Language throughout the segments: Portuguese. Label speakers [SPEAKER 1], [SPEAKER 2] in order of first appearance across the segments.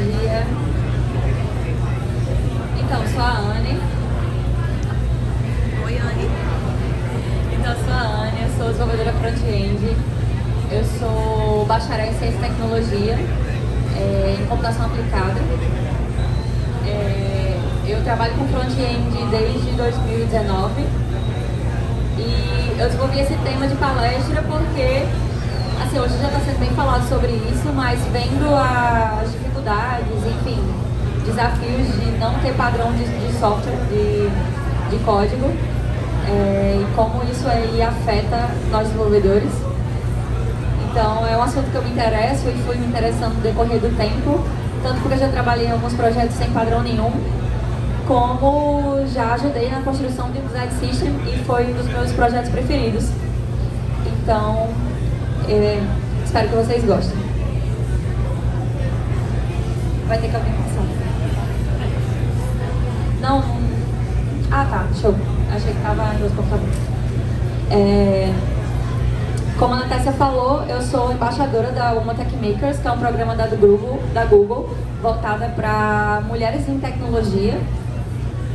[SPEAKER 1] dia. Então, sou a Anne.
[SPEAKER 2] Oi, Anne.
[SPEAKER 1] Então, sou a Anne, eu sou desenvolvedora front-end. Eu sou bacharel em ciência e tecnologia, em computação aplicada. Eu trabalho com front-end desde 2019. E eu desenvolvi esse tema de palestra porque, assim, hoje já está sendo bem falado sobre isso, mas vendo as dificuldades, enfim, desafios de não ter padrão de software, de código, e como isso aí afeta nós desenvolvedores. Então é um assunto que eu me interesso e fui me interessando no decorrer do tempo, tanto porque eu já trabalhei em alguns projetos sem padrão nenhum, como já ajudei na construção de um design system e foi um dos meus projetos preferidos. Então, espero que vocês gostem. Vai ter que alguém passar. Não. Ah, tá, show. Achei que tava em outro computador. Como a Natácia falou, eu sou embaixadora da Women Tech Makers, que é um programa da Google voltada para mulheres em tecnologia.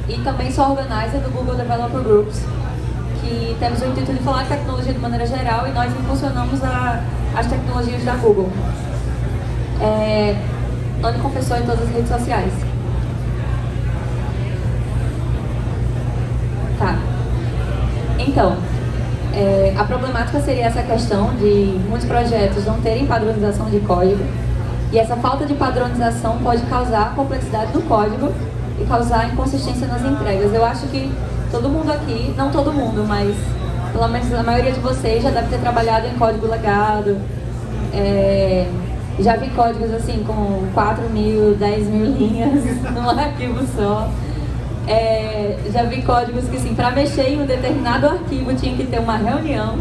[SPEAKER 1] E também sou organizer do Google Developer Groups, que temos o intuito de falar de tecnologia de maneira geral e nós impulsionamos as tecnologias da Google. Anne confessou em todas as redes sociais. Tá. Então, a problemática seria essa questão de muitos projetos não terem padronização de código, e essa falta de padronização pode causar complexidade no código e causar inconsistência nas entregas. Eu acho que todo mundo aqui, não todo mundo, mas pelo menos a maioria de vocês já deve ter trabalhado em código legado. Já vi códigos assim com 4.000, 10.000 linhas num arquivo só. Já vi códigos que assim, para mexer em um determinado arquivo tinha que ter uma reunião,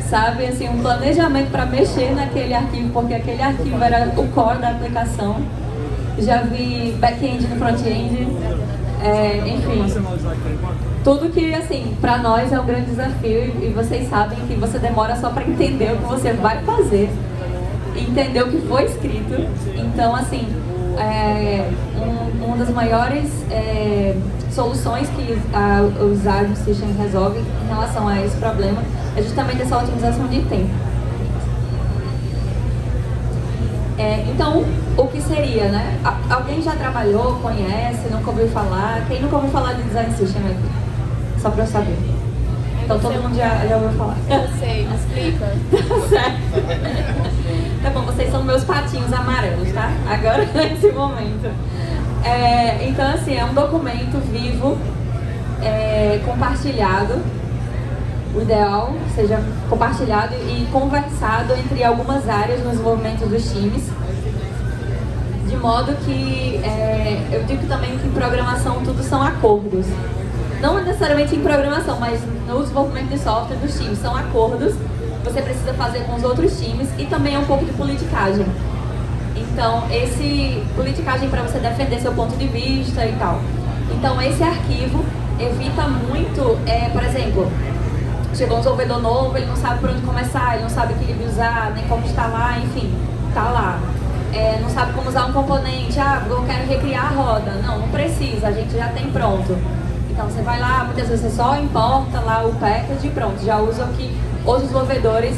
[SPEAKER 1] sabe, assim, um planejamento para mexer naquele arquivo, porque aquele arquivo era o core da aplicação. Já vi back-end no front-end, enfim, tudo que, assim, para nós é um grande desafio e vocês sabem que você demora só para entender o que você vai fazer, entender o que foi escrito. Então, assim, uma das maiores soluções que os Agile Systems resolvem em relação a esse problema é justamente essa otimização de tempo. Então, o que seria, né? Alguém já trabalhou, conhece, nunca ouviu falar? Quem nunca ouviu falar de Design System aqui? Só pra eu saber. Então todo mundo já ouviu falar.
[SPEAKER 2] Eu sei, me explica.
[SPEAKER 1] Tá certo. Tá bom, vocês são meus patinhos amarelos, tá? Agora, nesse momento. Então, assim, é um documento vivo, compartilhado. O ideal seja compartilhado e conversado entre algumas áreas no desenvolvimento dos times, de modo que eu digo também que em programação tudo são acordos, não necessariamente em programação, mas no desenvolvimento de software dos times são acordos que você precisa fazer com os outros times, e também é um pouco de politicagem. Então, esse politicagem para você defender seu ponto de vista e tal. Então, esse arquivo evita muito, por exemplo, chegou um desenvolvedor novo, ele não sabe por onde começar, ele não sabe que livro usar, nem como instalar, enfim, tá lá. Não sabe como usar um componente, eu quero recriar a roda. Não precisa, a gente já tem pronto. Então você vai lá, muitas vezes você só importa lá o package e pronto, já usa o que os desenvolvedores...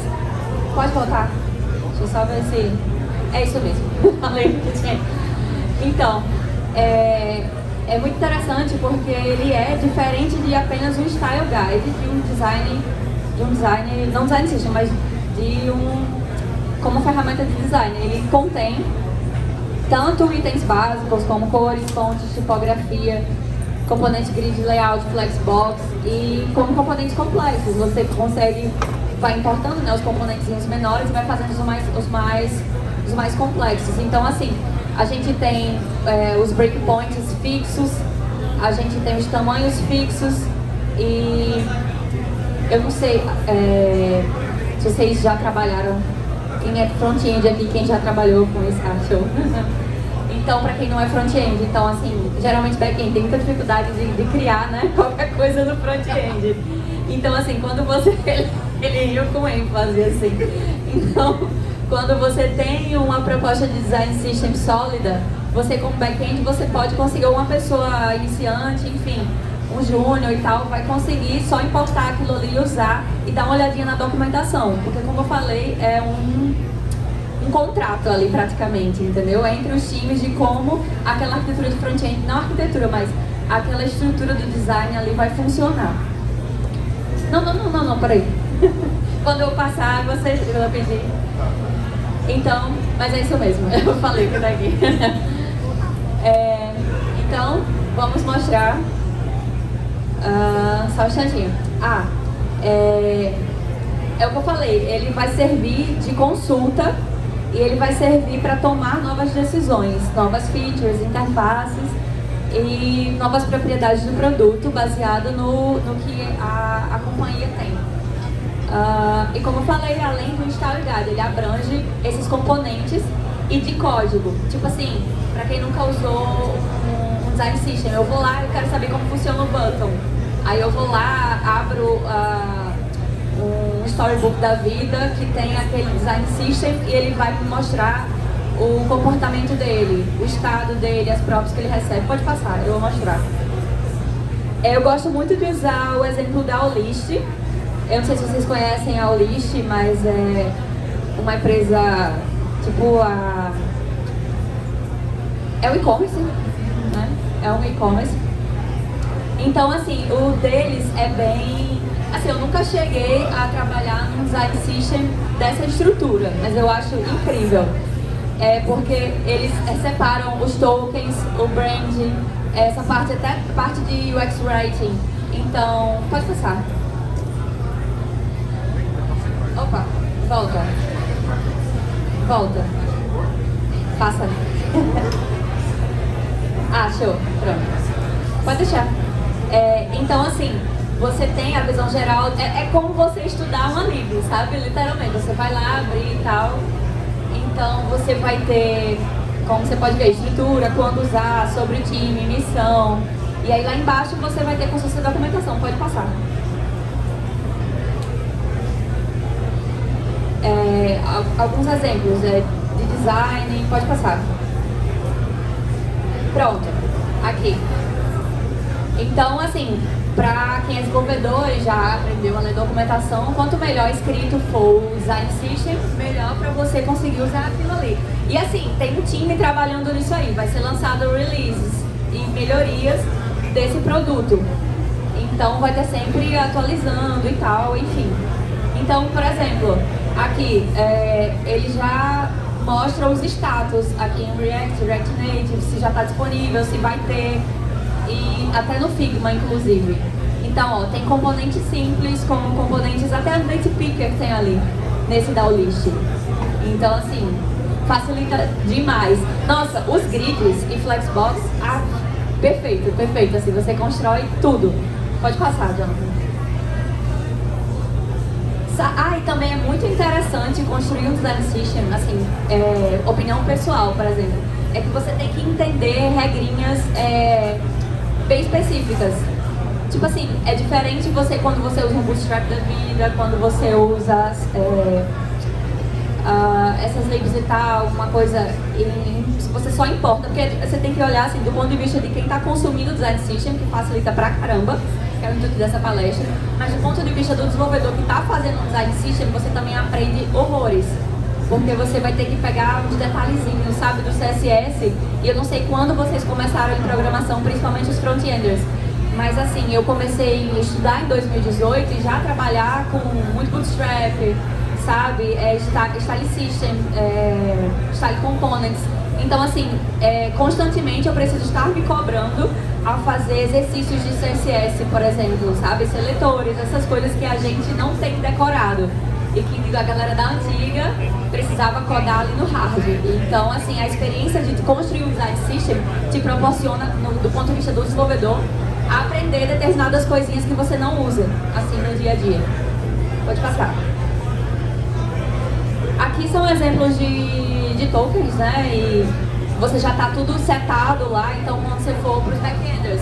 [SPEAKER 1] Pode voltar? Deixa eu só ver se... É isso mesmo, falei que tinha. Então, é muito interessante porque ele é diferente de apenas um style guide de um design, não design system, mas como ferramenta de design. Ele contém tanto itens básicos como cores, fontes, tipografia, componente grid, layout, flexbox, e como componentes complexos. Você vai importando, né, os componentes menores e vai fazendo os mais complexos. Então, assim, a gente tem os breakpoints fixos, a gente tem os tamanhos fixos, e eu não sei se vocês já trabalharam, quem é front-end aqui, quem já trabalhou com esse show. Então, para quem não é front-end, então, assim, geralmente back-end tem muita dificuldade de criar, né, qualquer coisa no front-end. Então, assim, quando você... Ele riu com ênfase, assim. Então, quando você tem uma proposta de design system sólida, você como back-end, você pode conseguir uma pessoa iniciante, enfim, um júnior e tal, vai conseguir só importar aquilo ali e usar e dar uma olhadinha na documentação, porque como eu falei, é um contrato ali praticamente, entendeu? Entre os times de como aquela arquitetura de front-end, não arquitetura, mas aquela estrutura do design ali vai funcionar. Não, peraí. Quando eu passar, você vai pedir. Então, mas é isso mesmo, eu falei que daqui. Então, vamos mostrar. Só um instantinho. É o que eu falei, ele vai servir de consulta e ele vai servir para tomar novas decisões, novas features, interfaces e novas propriedades do produto baseado no que a companhia tem. E como eu falei, além do install guide, ele abrange esses componentes e de código. Tipo assim, para quem nunca usou um design system, eu vou lá e quero saber como funciona o button. Aí eu vou lá, abro um storybook da vida que tem aquele design system e ele vai me mostrar o comportamento dele, o estado dele, as props que ele recebe. Pode passar, eu vou mostrar. Eu gosto muito de usar o exemplo da Olist. Eu não sei se vocês conhecem a Olist, mas é uma empresa tipo é o e-commerce, né? É um e-commerce. Então, assim, o deles é bem... Assim, eu nunca cheguei a trabalhar num design system dessa estrutura, mas eu acho incrível. Porque eles separam os tokens, o branding, essa parte, até parte de UX Writing. Então, pode passar. Opa, volta. Volta. Passa. Show. Pronto. Pode deixar. Então, assim, você tem a visão geral, é como você estudar uma livro, sabe? Literalmente, você vai lá abrir e tal. Então, você vai ter, como você pode ver, estrutura, quando usar, sobre o time, missão. E aí lá embaixo você vai ter como se fosse documentação, pode passar. Alguns exemplos de design, pode passar. Pronto, aqui. Então, assim, para quem é desenvolvedor e já aprendeu a ler documentação, quanto melhor escrito for o design system, melhor para você conseguir usar aquilo ali. E assim, tem um time trabalhando nisso aí, vai ser lançado releases e melhorias desse produto. Então vai ter sempre atualizando e tal, enfim. Então, por exemplo, aqui, ele já mostra os status aqui em React Native, se já está disponível, se vai ter, e até no Figma, inclusive. Então, ó, tem componentes simples, como componentes, até no Natepicker tem ali, nesse Daolist. Então, assim, facilita demais. Nossa, os grids e Flexbox, perfeito, assim, você constrói tudo. Pode passar, Jonathan. E também é muito interessante construir um design system, assim, opinião pessoal, por exemplo, é que você tem que entender regrinhas bem específicas. Tipo assim, é diferente quando você usa um Bootstrap da vida, quando você usa essas libs e tal, uma coisa, você só importa, porque você tem que olhar assim, do ponto de vista de quem está consumindo o design system, que facilita pra caramba, que é o intuito dessa palestra, mas do ponto de vista do desenvolvedor que está fazendo um design system, você também aprende horrores, porque você vai ter que pegar uns detalhezinhos, sabe, do CSS, e eu não sei quando vocês começaram em programação, principalmente os front-enders, mas assim, eu comecei a estudar em 2018 e já trabalhar com muito Bootstrap, sabe, Style System, Style Components. Então, assim, constantemente eu preciso estar me cobrando ao fazer exercícios de CSS, por exemplo, sabe, seletores, essas coisas que a gente não tem decorado e que a galera da antiga precisava codar ali no hard. Então, assim, a experiência de construir um design system te proporciona, do ponto de vista do desenvolvedor, a aprender determinadas coisinhas que você não usa, assim, no dia a dia. Pode passar. Aqui são exemplos de tokens, né? E você já está tudo setado lá, então quando você for para os backenders,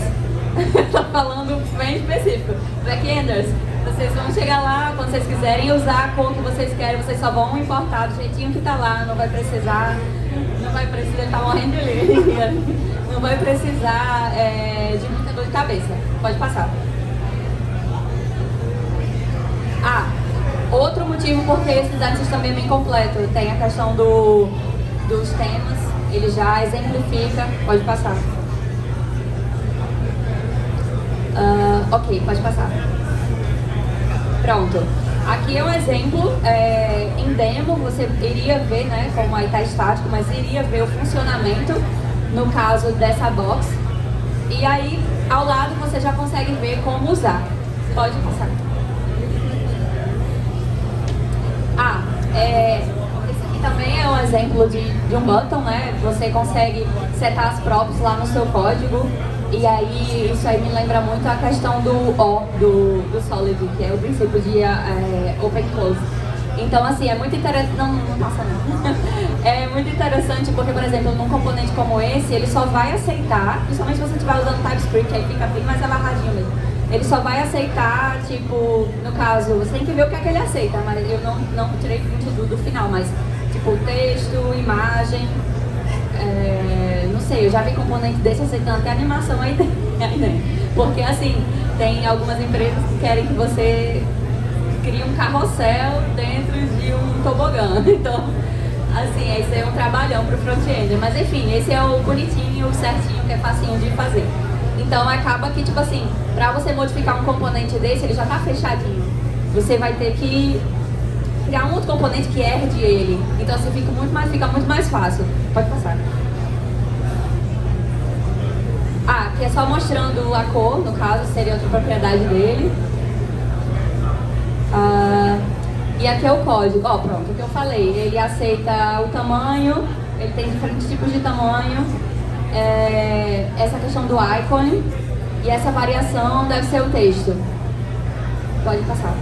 [SPEAKER 1] Tô falando bem específico. Backenders, vocês vão chegar lá, quando vocês quiserem usar a cor que vocês querem, vocês só vão importar do jeitinho que tá lá, não vai precisar, tá morrendo de liga, não vai precisar de muita dor de cabeça. Pode passar. Outro motivo porque esse design system também é bem completo, tem a questão dos temas, ele já exemplifica, pode passar. Ok, pode passar. Pronto. Aqui é um exemplo, em demo você iria ver, né, como aí está estático, mas iria ver o funcionamento, no caso dessa box. E aí, ao lado, você já consegue ver como usar. Pode passar. Esse aqui também é um exemplo de um button, né? Você consegue setar as props lá no seu código. E aí, isso aí me lembra muito a questão do do Solid, que é o princípio de Open Close. Então, assim, é muito interessante. Não passa não. É muito interessante porque, por exemplo, num componente como esse, ele só vai aceitar, principalmente se você estiver usando TypeScript, aí fica bem mais amarradinho mesmo. Ele só vai aceitar, tipo, no caso, você tem que ver o que é que ele aceita, mas eu não tirei muito do final, mas, tipo, texto, imagem. Não sei, eu já vi componente desse aceitando até animação aí dentro. Porque assim, tem algumas empresas que querem que você crie um carrossel dentro de um tobogã. Então, assim, esse é um trabalhão pro front-end. Mas enfim, esse é o bonitinho, o certinho, que é facinho de fazer. Então acaba que, tipo assim, pra você modificar um componente desse, ele já tá fechadinho. Você vai ter que criar um outro componente que herde ele. Então assim, fica muito mais fácil. Pode passar. Aqui é só mostrando a cor, no caso, seria outra propriedade dele. E aqui é o código. Pronto, o que eu falei. Ele aceita o tamanho, ele tem diferentes tipos de tamanho. Essa questão do icon e essa variação deve ser o texto. Pode passar.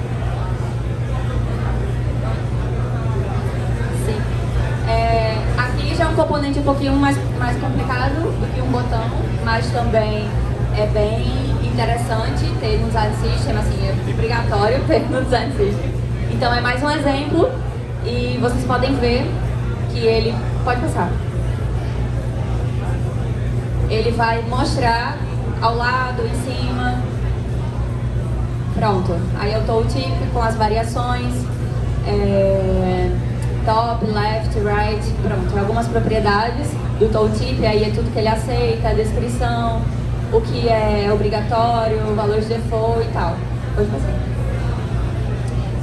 [SPEAKER 1] Aqui já é um componente um pouquinho mais complicado do que um botão, mas também é bem interessante ter no design system, assim, é obrigatório ter no design system. Então é mais um exemplo e vocês podem ver que ele pode passar. Ele vai mostrar ao lado, em cima. Pronto. Aí é o tooltip com as variações. Top, left, right, pronto, algumas propriedades do tooltip, aí é tudo que ele aceita, a descrição, o que é obrigatório, valores de default e tal. Pode passar.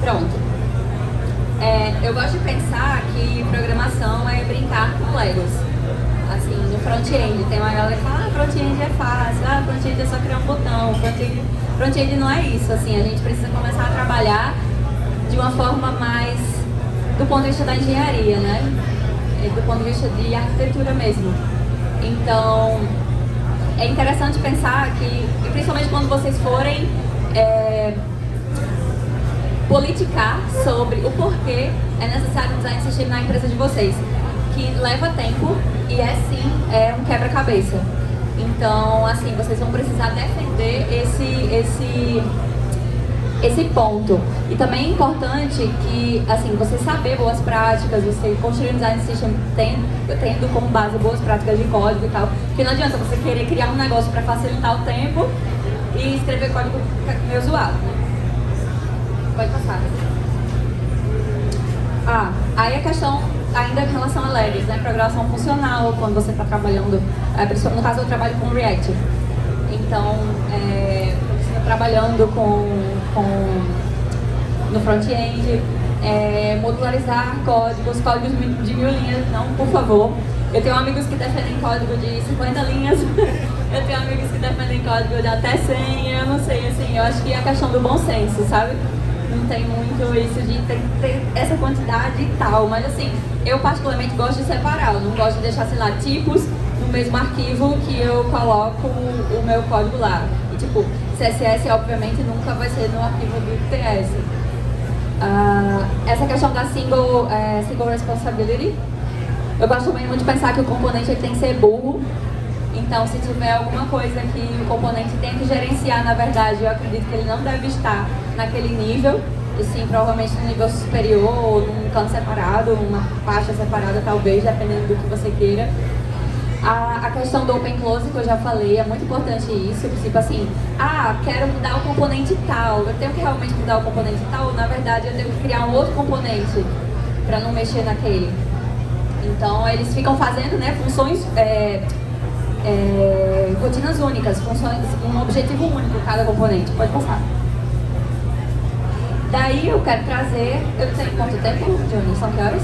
[SPEAKER 1] Pronto. Eu gosto de pensar que programação é brincar com Legos. Assim, no front-end, tem uma galera que fala, front-end é fácil, front-end é só criar um botão, front-end não é isso, assim, a gente precisa começar a trabalhar de uma forma mais do ponto de vista da engenharia, né? Do ponto de vista de arquitetura mesmo. Então, é interessante pensar que, e principalmente quando vocês forem politicar sobre o porquê é necessário um design system na empresa de vocês, que leva tempo e sim um quebra-cabeça. Então, assim, vocês vão precisar defender esse ponto. E também é importante que, assim, você saber boas práticas, você construir um design system tendo como base boas práticas de código e tal. Porque não adianta você querer criar um negócio para facilitar o tempo e escrever código meio zoado, né? Pode passar. Aí a questão ainda em relação a Legos, né? Programação funcional, quando você está trabalhando, no caso eu trabalho com React. Então, você está trabalhando no front-end, modularizar códigos de 1000 linhas, não, por favor. Eu tenho amigos que defendem código de 50 linhas, eu tenho amigos que defendem código de até 100, eu não sei, assim, eu acho que é a questão do bom senso, sabe? Não tem muito isso de ter essa quantidade e tal, mas assim, eu particularmente gosto de separar, eu não gosto de deixar, sei lá, tipos no mesmo arquivo que eu coloco o meu código lá. E tipo, CSS obviamente nunca vai ser no arquivo do TS. Essa questão da single responsibility, eu gosto também muito de pensar que o componente ele tem que ser burro, Então, se tiver alguma coisa que o componente tem que gerenciar, na verdade, eu acredito que ele não deve estar naquele nível, e sim, provavelmente no nível superior, ou num canto separado, uma faixa separada, talvez, dependendo do que você queira. A questão do Open Close, que eu já falei, é muito importante isso, tipo assim, quero mudar o componente tal, eu tenho que realmente mudar o componente tal, na verdade eu tenho que criar um outro componente para não mexer naquele. Então eles ficam fazendo, né, funções, rotinas únicas, funções, um objetivo único cada componente. Pode passar. Daí eu quero trazer, eu tenho quanto tempo, Johnny? São que horas?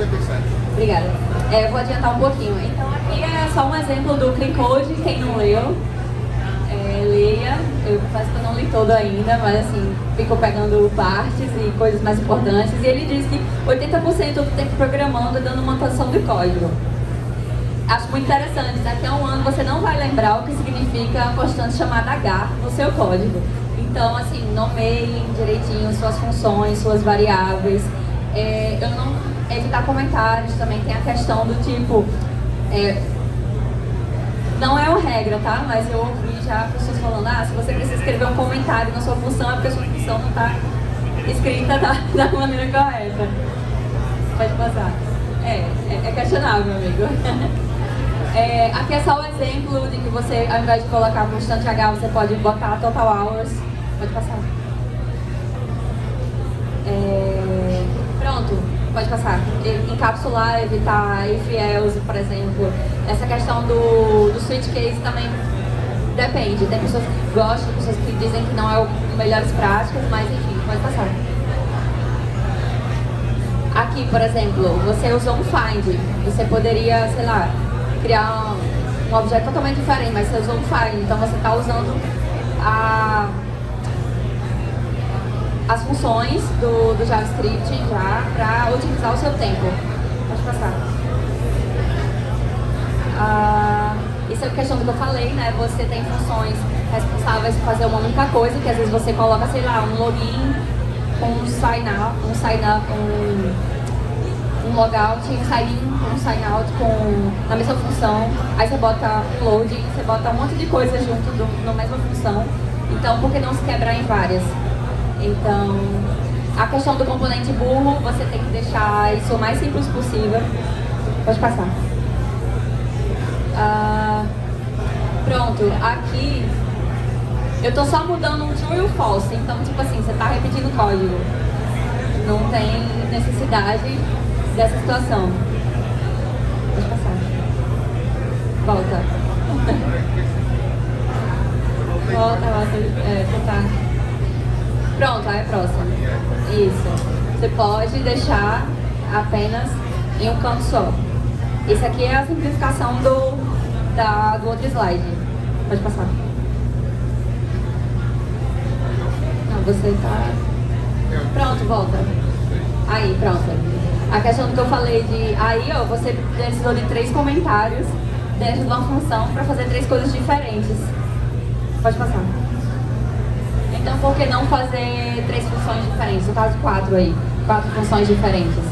[SPEAKER 2] 11h57.
[SPEAKER 1] Obrigada. Eu vou adiantar um pouquinho. Então aqui é só um exemplo do Clean Code, quem não leu, leia. Eu confesso que eu não li todo ainda, mas assim, fico pegando partes e coisas mais importantes. E ele diz que 80% do tempo programando é dando manutenção de código. Acho muito interessante, daqui a um ano você não vai lembrar o que significa a constante chamada H no seu código. Então, assim, nomeiem direitinho suas funções, suas variáveis. Eu não evitar comentários também, tem a questão do tipo, não é uma regra, tá? Mas eu ouvi já pessoas falando, se você precisa escrever um comentário na sua função, é porque a sua função não está escrita da maneira correta. Pode passar. É questionável, amigo. Aqui é só um exemplo de que você, ao invés de colocar constante H, você pode botar total hours. Pode passar. Pronto, pode passar. Encapsular, evitar if else, por exemplo. Essa questão do switch case também depende. Tem pessoas que gostam, pessoas que dizem que não é o melhores práticas, mas enfim, pode passar. Aqui, por exemplo, você usou um find. Você poderia, sei lá, criar um objeto totalmente diferente, mas você usou um find. Então você está usando as funções do JavaScript já para otimizar o seu tempo. Pode passar. Isso é a questão do que eu falei, né? Você tem funções responsáveis por fazer uma única coisa, que às vezes você coloca, sei lá, um login com um sign-up, um logout, um sign-in, um sign-out na mesma função. Aí você bota um loading, você bota um monte de coisa junto na mesma função. Então, por que não se quebrar em várias? Então, a questão do componente burro, você tem que deixar isso o mais simples possível. Pode passar. Pronto, aqui eu tô só mudando um true e um false. Então, tipo assim, você tá repetindo o código. Não tem necessidade dessa situação. Pode passar. Volta. Volta. Pronto, aí é próximo. Isso. Você pode deixar apenas em um canto só. Isso aqui é a simplificação do outro slide. Pode passar. Não, você tá... Pronto, volta. Aí, pronto. A questão do que eu falei de... Aí, ó, você precisou de 3 comentários dentro de uma função para fazer 3 coisas diferentes. Pode passar. Então, por que não fazer 3 funções diferentes? No caso, 4 aí. 4 funções diferentes.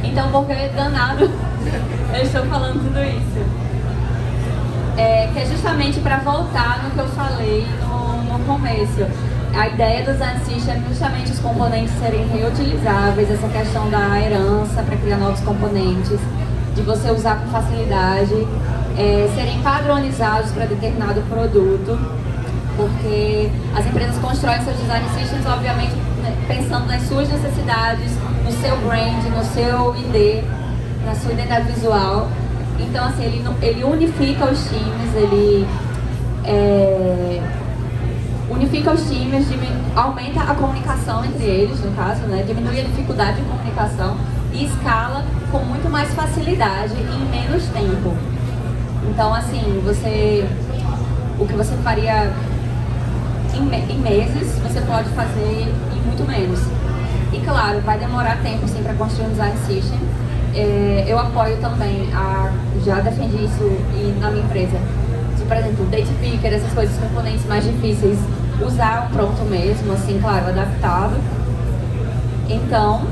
[SPEAKER 1] Então, por que danado eu estou falando tudo isso? Que é justamente para voltar no que eu falei no começo. A ideia do Design System é justamente os componentes serem reutilizáveis, essa questão da herança para criar novos componentes, de você usar com facilidade, serem padronizados para determinado produto, porque as empresas constroem seus Design Systems, obviamente, pensando nas suas necessidades, no seu brand, no seu ID, na sua identidade visual. Então, assim, ele unifica os times, ele unifica os times, aumenta a comunicação entre eles, no caso, né? Diminui a dificuldade de comunicação e escala com muito mais facilidade e em menos tempo. Então, assim, o que você faria em meses, você pode fazer em muito menos. E claro, vai demorar tempo sim para construir um design system. Eu apoio também, já defendi isso na minha empresa. Por exemplo, date picker, essas coisas, componentes mais difíceis, usar o pronto mesmo, assim, claro, adaptado. Então,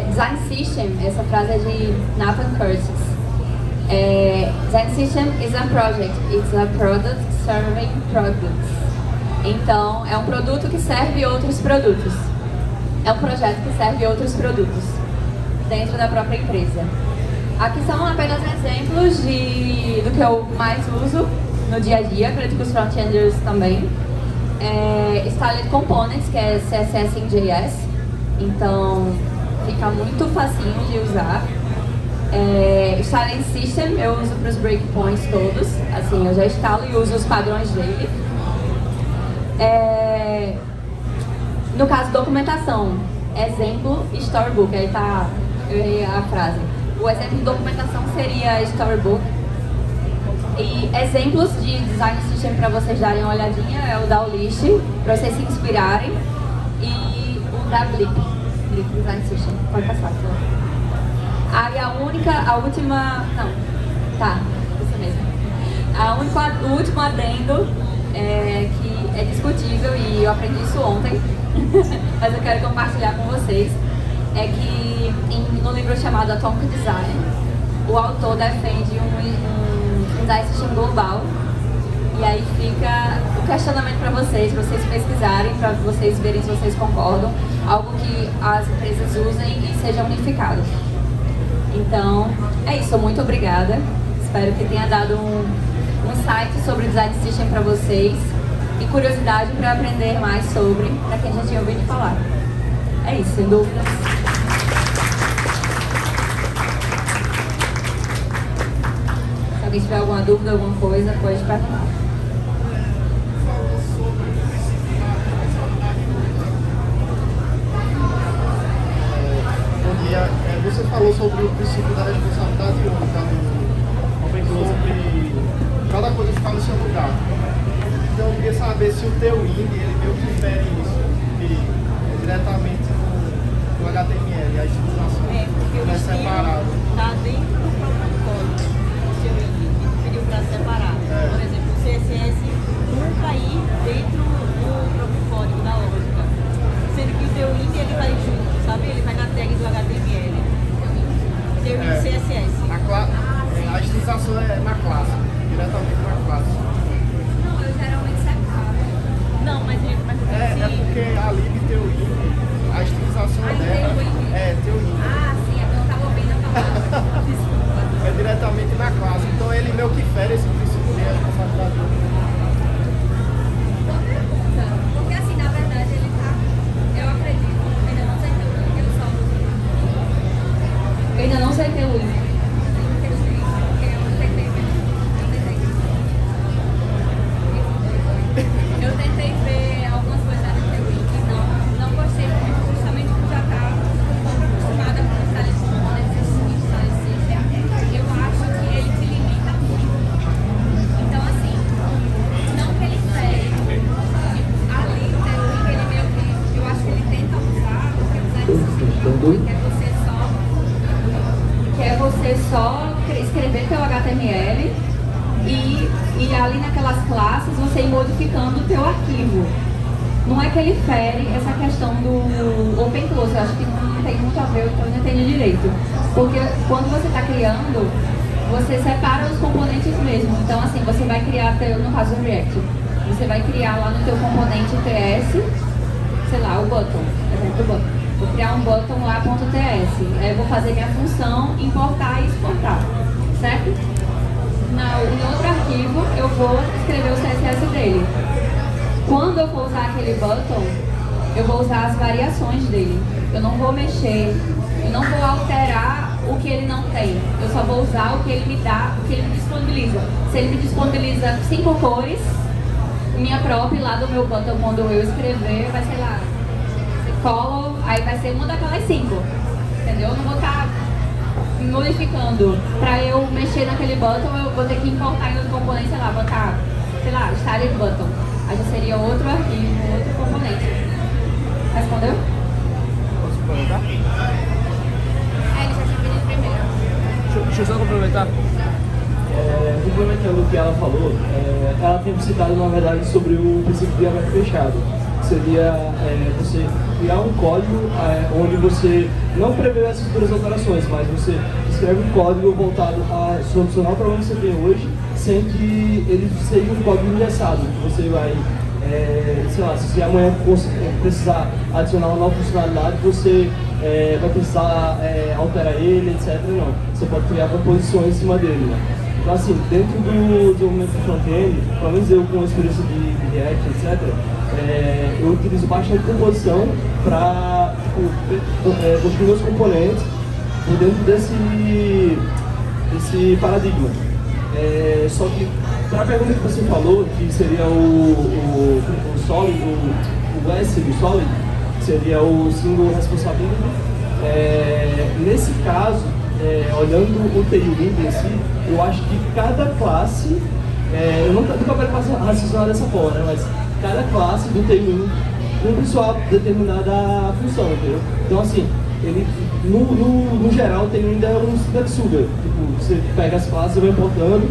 [SPEAKER 1] Design System, essa frase é de Nathan Curtis. Design System is a project, it's a product serving products. Então, é um produto que serve outros produtos. É um projeto que serve outros produtos dentro da própria empresa. Aqui são apenas exemplos do que eu mais uso no dia a dia, acredito que os front-enders também. Styled Components, que é CSS em JS, então fica muito facinho de usar. Styled System eu uso para os breakpoints todos, assim, eu já instalo e uso os padrões dele. No caso, documentação, exemplo, Storybook, aí tá, eu errei a frase. O exemplo de documentação seria Storybook. E exemplos de Design System para vocês darem uma olhadinha é o da Olist, para vocês se inspirarem, e o da Blip Design System. Pode passar. Aí a última, não, tá, isso mesmo. O último adendo que é discutível e eu aprendi isso ontem, mas eu quero compartilhar com vocês, é que no livro chamado Atomic Design, o autor defende um Design System global, e aí fica o questionamento para vocês pesquisarem, para vocês verem se vocês concordam, algo que as empresas usem e seja unificado. Então, é isso, muito obrigada, espero que tenha dado um insight sobre o Design System para vocês e curiosidade para aprender mais sobre, para quem já tinha ouvido falar. É isso, sem dúvidas. Se alguém tiver alguma dúvida, alguma coisa, pode perguntar.
[SPEAKER 2] Bom dia. Você falou sobre o princípio da responsabilidade única do open source, que cada coisa fica no seu lugar. Então eu queria saber se o teu IND, ele meio que difere isso, que é diretamente no HTML, a estruturação é separado.
[SPEAKER 3] Está dentro do próprio código, o seu IND, que pediu para separar. Por exemplo, o CSS nunca ir dentro do próprio código, da lógica. Sendo que o teu IND, ele vai junto, sabe? Ele vai na tag do HTML. Teu IND CSS.
[SPEAKER 2] A estruturação é na classe, diretamente na classe.
[SPEAKER 1] Não, eu geralmente separo.
[SPEAKER 3] Não, mas ele vai
[SPEAKER 2] É porque a lib teu IND, a estilização dela teu IND.
[SPEAKER 1] Ah, sim, eu não estava ouvindo a palavra. Desculpa.
[SPEAKER 2] É diretamente na classe, então ele meio que fere esse princípio de responsabilidade.
[SPEAKER 1] Boa pergunta, porque assim, na verdade, ele tá, eu acredito, ainda não sei ter o link, eu só uso. Eu ainda não sei ter o link. Eu tentei ver algumas coisas da Wiki e não gostei muito, justamente por já estar acostumada com os detalhes de eu acho que ele te limita muito. Então, assim, não que ele fere, ali o Wiki, ele meio que, eu acho que ele tenta usar o que o design system que é você só escrever teu HTML e ali naquelas classes você ir modificando o teu arquivo. Não é que ele fere essa questão do open close, eu acho que não tem muito a ver, então eu não entendi direito. Porque quando você está criando, você separa os componentes mesmo. Então assim, você vai criar, no caso do React, você vai criar lá no teu componente TS, sei lá, o button, exemplo do button. Vou criar um button lá, .ts, aí eu vou fazer minha função, importar e exportar, certo? Em outro arquivo, eu vou escrever o CSS dele. Quando eu for usar aquele button, eu vou usar as variações dele. Eu não vou mexer, eu não vou alterar o que ele não tem. Eu só vou usar o que ele me dá, o que ele me disponibiliza. Se ele me disponibiliza 5 cores, minha própria lá do meu button, quando eu escrever, vai ser lá, color, aí vai ser uma daquelas 5. Entendeu? Eu não vou estar modificando. Para eu mexer naquele button, eu vou ter que importar em outro componente, sei lá, botar, sei lá, styled button. Aí já seria outro arquivo, outro componente. Respondeu?
[SPEAKER 2] Posso perguntar?
[SPEAKER 1] Ele já tinha pedido primeiro.
[SPEAKER 4] Deixa eu só complementar. Complementando o que ela falou, ela tem citado, na verdade, sobre o princípio de aberto fechado.
[SPEAKER 5] seria você criar um código onde você não prevê essas futuras alterações, mas você escreve um código voltado a solucionar o problema que você tem hoje, sem que ele seja um código engessado, que você vai, sei lá, se amanhã precisar adicionar uma nova funcionalidade, você vai precisar alterar ele, etc. Não, você pode criar composições em cima dele, né? Então, assim, dentro do desenvolvimento do front-end, pelo menos eu com a experiência de React, etc., eu utilizo bastante composição para construir meus componentes por dentro desse paradigma. Só que, para a pergunta que você falou, que seria o Solid, o S do Solid, seria o Single Responsibility, nesse caso, olhando o Tailwind em si, eu acho que cada classe, eu nunca parei raciocinar dessa forma, né, mas cada classe do Tailwind cumpre sua determinada função, entendeu? Então, assim, ele, no geral, o Tailwind é um Snapsugar. Tipo, você pega as classes e vai importando,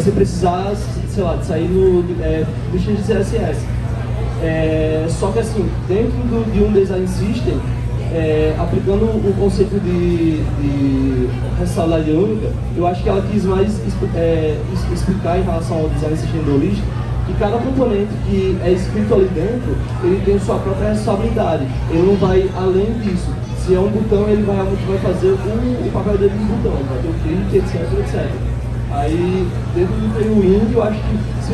[SPEAKER 5] se precisar, sei lá, de sair no lista de CSS. Só que, assim, dentro de um Design System, aplicando o conceito de responsabilidade única, eu acho que ela quis mais explicar em relação ao Design System do list, que cada componente que é escrito ali dentro, ele tem sua própria responsabilidade. Ele não vai além disso. Se é um botão, ele realmente vai fazer o papel dele no botão, vai ter o clique, etc. Aí, dentro do Tailwind, eu acho que se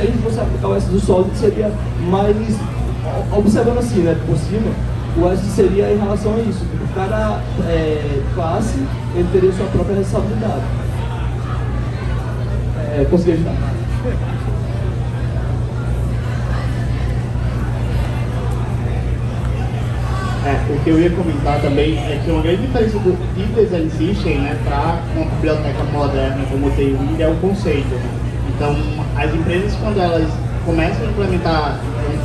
[SPEAKER 5] a gente fosse aplicar o S do Solid, seria mais, observando assim, né, por cima, o S seria em relação a isso, porque cada classe, ele teria sua própria responsabilidade. Consegui ajudar.
[SPEAKER 2] O que eu ia comentar também é que uma grande diferença de Design System, né, para uma biblioteca moderna como o Tailwind é o conceito. Né? Então, as empresas, quando elas começam a implementar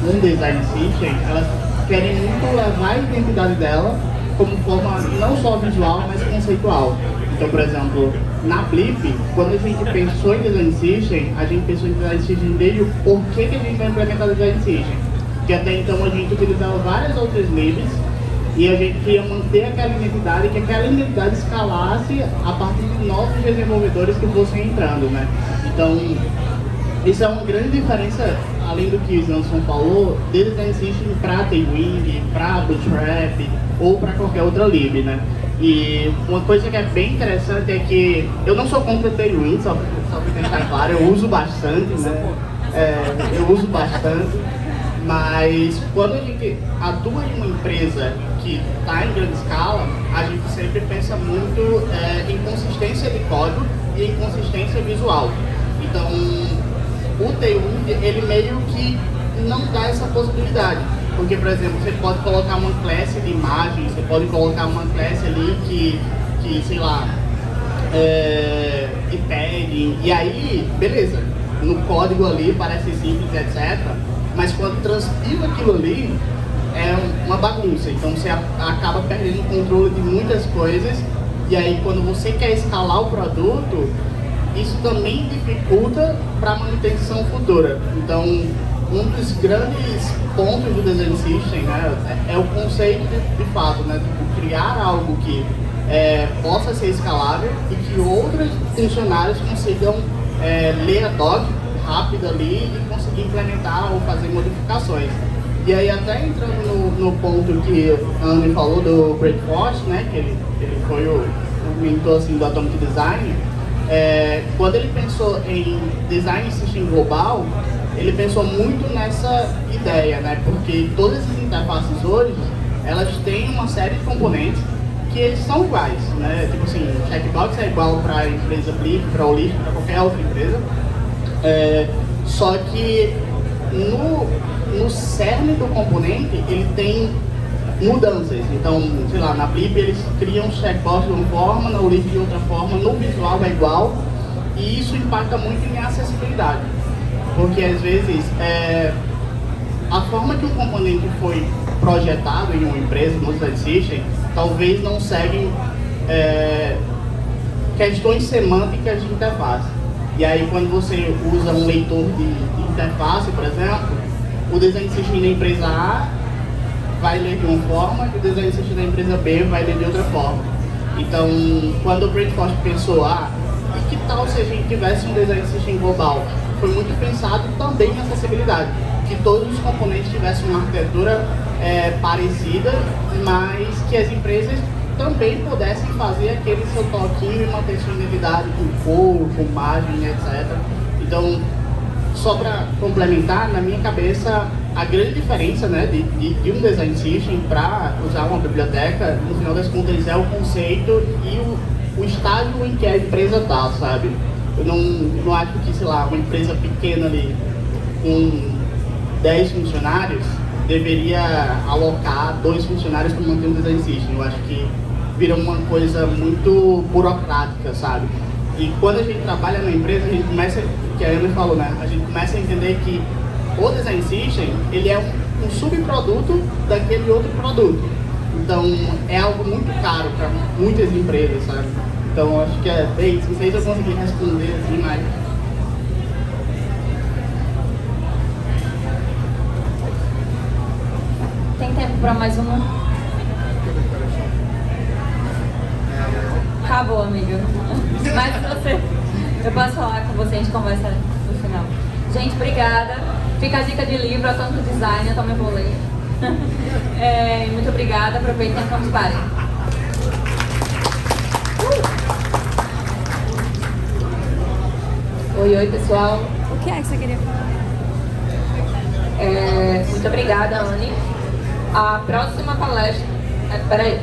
[SPEAKER 2] um Design System, elas querem muito levar a identidade dela como forma não só visual, mas conceitual. Então, por exemplo, na Blip, quando a gente pensou em Design System, a gente pensou em Design System desde o porquê que a gente vai implementar Design System. Que até então a gente utilizava várias outras libs e a gente queria manter aquela identidade, que aquela identidade escalasse a partir de novos desenvolvedores que fossem entrando, né? Então, isso é uma grande diferença, além do que o Janson falou, de Design System para Tailwind, para Bootstrap ou para qualquer outra lib, né? E uma coisa que é bem interessante é que eu não sou contra Tailwind, só para deixar claro, eu uso bastante, né? Eu uso bastante. Mas quando a gente atua em uma empresa que está em grande escala, a gente sempre pensa muito em consistência de código e em consistência visual. Então, o Tailwind, ele meio que não dá essa possibilidade. Porque, por exemplo, você pode colocar uma classe de imagem, você pode colocar uma classe ali que sei lá, de padding, e aí, beleza, no código ali parece simples, etc. Mas quando transpila aquilo ali, é uma bagunça. Então você acaba perdendo o controle de muitas coisas. E aí quando você quer escalar o produto, isso também dificulta para a manutenção futura. Então um dos grandes pontos do Design System, né, é o conceito de fato, né, de criar algo que possa ser escalável e que outros funcionários consigam ler a doc rápido ali e conseguir implementar ou fazer modificações. E aí até entrando no ponto que a Anne falou do Brett Force, né, que ele foi o mentor assim, do Atomic Design, quando ele pensou em Design System global, ele pensou muito nessa ideia, né, porque todas essas interfaces hoje, elas têm uma série de componentes que eles são iguais, né, tipo assim, o checkbox é igual para a empresa Blip, para o List, para qualquer outra empresa. Só que no cerne do componente ele tem mudanças. Então, sei lá, na Blip eles criam checkbox de uma forma, no List de outra forma, no visual é igual, e isso impacta muito em acessibilidade. Porque às vezes a forma que um componente foi projetado em uma empresa, no Design System, talvez não seguem questões semânticas de interface. E aí quando você usa um leitor de interface, por exemplo, o design system da empresa A vai ler de uma forma e o design system da empresa B vai ler de outra forma. Então, quando o Brainforce pensou, e que tal se a gente tivesse um design system global? Foi muito pensado também em acessibilidade, que todos os componentes tivessem uma arquitetura parecida, mas que as empresas também pudessem fazer aquele seu toquinho e manter sua identidade com cor, com margem, etc. Então, só para complementar, na minha cabeça, a grande diferença, né, de um design system para usar uma biblioteca, no final das contas, é o conceito e o estágio em que a empresa está, sabe? Eu não acho que, sei lá, uma empresa pequena ali, com 10 funcionários, deveria alocar 2 funcionários para manter um design system. Eu acho que vira uma coisa muito burocrática, sabe? E quando a gente trabalha na empresa, a gente começa, que a Ana falou, né? A gente começa a entender que o design system, ele é um subproduto daquele outro produto. Então, é algo muito caro para muitas empresas, sabe? Então, acho que é isso. Não sei se eu consegui responder assim, mas...
[SPEAKER 1] Tem tempo para mais uma? Acabou, amiga. Mas você, eu posso falar com você, a gente conversa no final. Gente, obrigada. Fica a dica de livro, a tanto design, eu também vou ler. Muito obrigada, aproveitem e participarem. Oi, pessoal.
[SPEAKER 3] O que é que você queria falar?
[SPEAKER 1] Muito obrigada, Anne. A próxima palestra... peraí.